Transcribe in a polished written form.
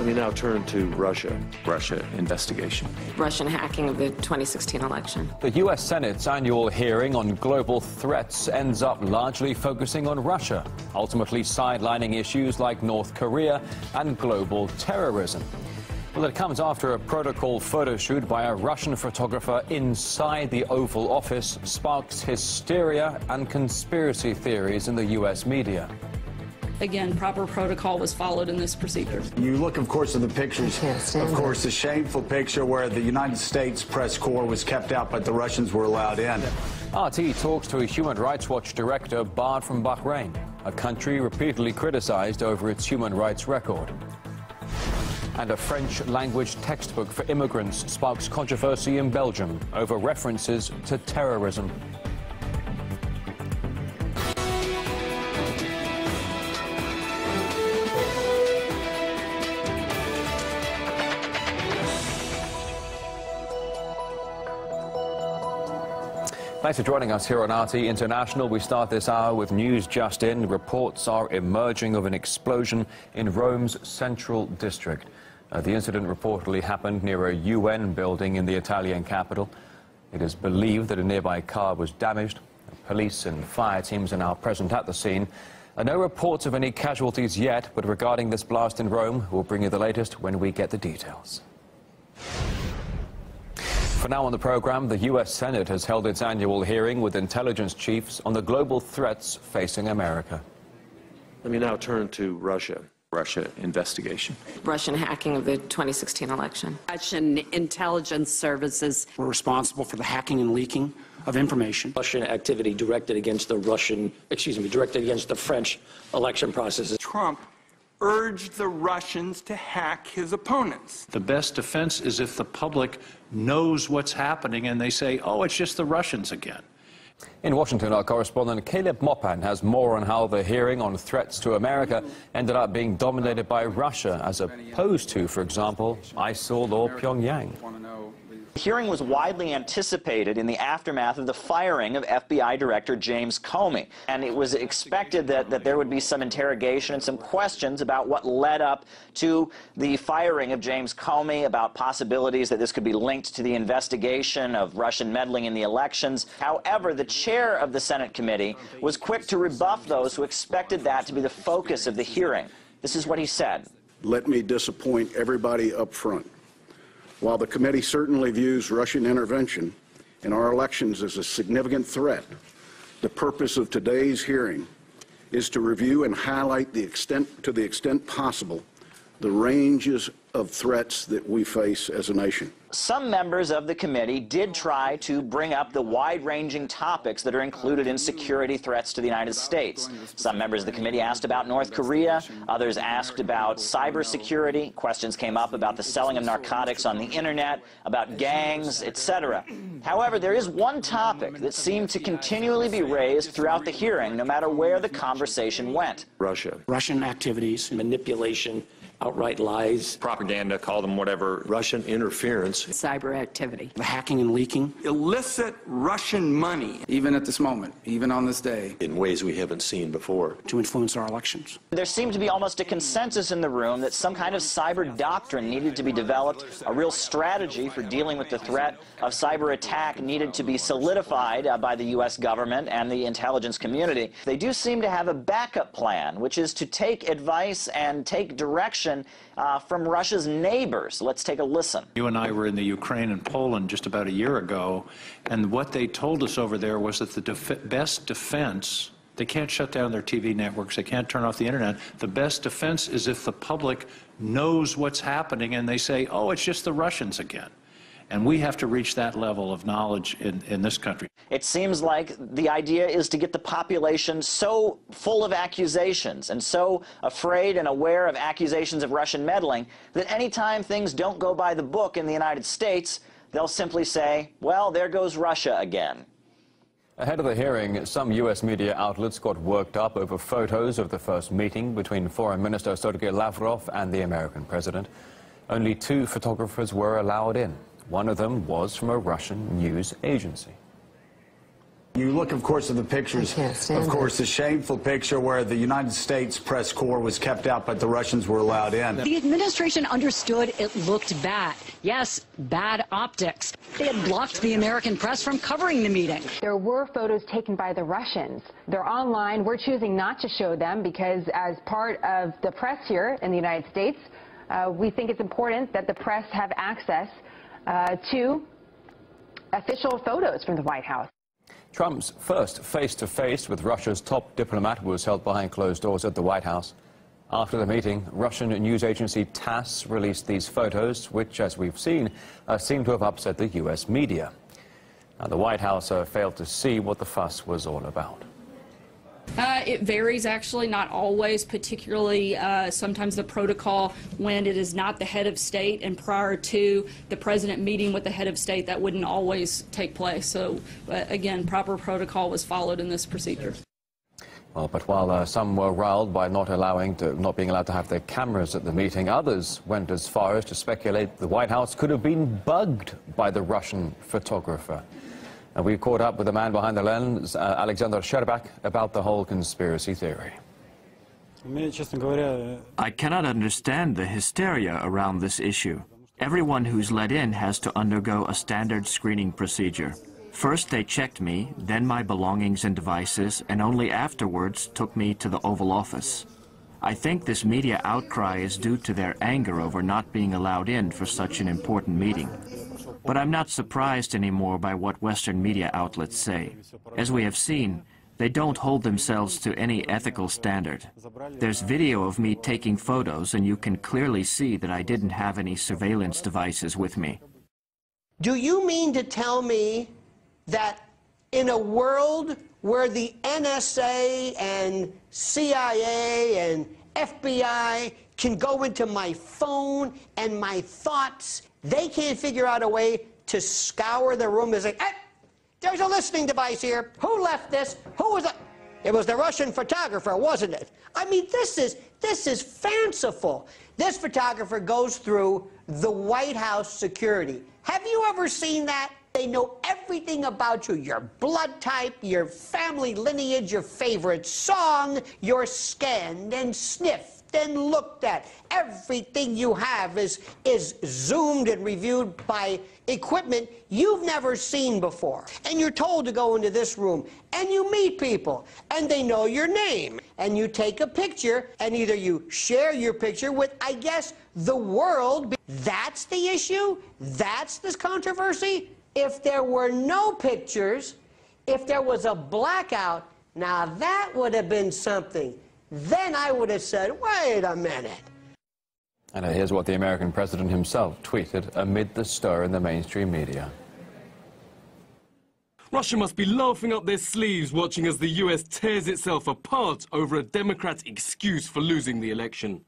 Let me now turn to Russia. Russia investigation. Russian hacking of the 2016 election. The U.S. Senate's annual hearing on global threats ends up largely focusing on Russia, ultimately sidelining issues like North Korea and global terrorism. Well, it comes after a protocol photo shoot by a Russian photographer inside the Oval Office sparks hysteria and conspiracy theories in the U.S. media. Again, proper protocol was followed in this procedure. You look, of course, at the pictures. Of course, the shameful picture where the United States press corps was kept out, but the Russians were allowed in. RT talks to a Human Rights Watch director barred from Bahrain, a country repeatedly criticized over its human rights record. And a French-language textbook for immigrants sparks controversy in Belgium over references to terrorism. Thanks for joining us here on RT International. We start this hour with news just in. Reports are emerging of an explosion in Rome's central district. The incident reportedly happened near a UN building in the Italian capital. It is believed that a nearby car was damaged. Police and fire teams are now present at the scene. No reports of any casualties yet, but regarding this blast in Rome, we'll bring you the latest when we get the details. For now on the program, the U.S. Senate has held its annual hearing with intelligence chiefs on the global threats facing America. Let me now turn to Russia. Russia investigation. Russian hacking of the 2016 election. Russian intelligence services were responsible for the hacking and leaking of information. Russian activity directed against the directed against the French election processes. Trump urged the Russians to hack his opponents. The best defense is if the public knows what's happening and they say, oh, it's just the Russians again. In Washington, our correspondent Caleb Mopan has more on how the hearing on threats to America ended up being dominated by Russia as opposed to, for example, ISIL or Pyongyang. The hearing was widely anticipated in the aftermath of the firing of FBI Director James Comey, and it was expected that there would be some interrogation and some questions about what led up to the firing of James Comey, about possibilities that this could be linked to the investigation of Russian meddling in the elections. However, the chair of the Senate committee was quick to rebuff those who expected that to be the focus of the hearing. This is what he said. Let me disappoint everybody up front. While the committee certainly views Russian intervention in our elections as a significant threat, the purpose of today's hearing is to review and highlight to the extent possible, the ranges of threats that we face as a nation. Some members of the committee did try to bring up the wide-ranging topics that are included in security threats to the United States. Some members of the committee asked about North Korea, others asked about cybersecurity, questions came up about the selling of narcotics on the internet, about gangs, etc. However, there is one topic that seemed to continually be raised throughout the hearing, no matter where the conversation went. Russia. Russian activities. Manipulation, outright lies, propaganda, call them whatever, Russian interference. cyber activity. The hacking and leaking. Illicit Russian money. Even at this moment, even on this day. In ways we haven't seen before. To influence our elections. There seemed to be almost a consensus in the room that some kind of cyber doctrine needed to be developed, a real strategy for dealing with the threat of cyber attack needed to be solidified by the U.S. government and the intelligence community. They do seem to have a backup plan, which is to take advice and take direction from Russia's neighbors. Let's take a listen. You and I were in the Ukraine and Poland just about a year ago, and what they told us over there was that the best defense, they can't shut down their TV networks, they can't turn off the internet. The best defense is if the public knows what's happening and they say, oh, it's just the Russians again. And we have to reach that level of knowledge in this country. It seems like the idea is to get the population so full of accusations and so afraid and aware of accusations of Russian meddling that anytime things don't go by the book in the United States, they'll simply say, well, there goes Russia again. Ahead of the hearing, some U.S. media outlets got worked up over photos of the first meeting between Foreign Minister Sergei Lavrov and the American president. Only 2 photographers were allowed in. One of them was from a Russian news agency. You look, of course, at the pictures, of course, the shameful picture where the United States press corps was kept out, but the Russians were allowed in. The administration understood it looked bad. Yes, bad optics. They had blocked the American press from covering the meeting. There were photos taken by the Russians. They're online. We're choosing not to show them because as part of the press here in the United States, we think it's important that the press have access to official photos from the White House. Trump's first face-to-face with Russia's top diplomat was held behind closed doors at the White House. After the meeting, Russian news agency TASS released these photos, which, as we've seen, seem to have upset the U.S. media. Now, the White House failed to see what the fuss was all about. It varies, actually, not always, particularly sometimes the protocol when it is not the head of state and prior to the president meeting with the head of state, that wouldn't always take place. So, again, proper protocol was followed in this procedure. Well, but while some were riled by not being allowed to have their cameras at the meeting, others went as far as to speculate the White House could have been bugged by the Russian photographer. And we caught up with the man behind the lens, Alexander Sherbak, about the whole conspiracy theory. I cannot understand the hysteria around this issue. Everyone who's let in has to undergo a standard screening procedure. First they checked me, then my belongings and devices, and only afterwards took me to the Oval Office. I think this media outcry is due to their anger over not being allowed in for such an important meeting. But I'm not surprised anymore by what Western media outlets say. As we have seen, they don't hold themselves to any ethical standard. There's video of me taking photos, and you can clearly see that I didn't have any surveillance devices with me. Do you mean to tell me that in a world where the NSA and CIA and FBI can go into my phone and my thoughts, they can't figure out a way to scour the room and say, hey, there's a listening device here. Who left this? Who was it? It was the Russian photographer, wasn't it? I mean, this is fanciful. This photographer goes through the White House security. Have you ever seen that? They know everything about you, your blood type, your family lineage, your favorite song. You're scanned and sniffed and looked at. Everything you have is zoomed and reviewed by equipment you've never seen before. And you're told to go into this room, and you meet people, and they know your name. And you take a picture, and either you share your picture with, I guess, the world. That's the issue? That's this controversy? If there were no pictures, if there was a blackout, now that would have been something. Then I would have said, wait a minute. And here's what the American president himself tweeted amid the stir in the mainstream media. Russia must be laughing up their sleeves watching as the US tears itself apart over a Democrat excuse for losing the election.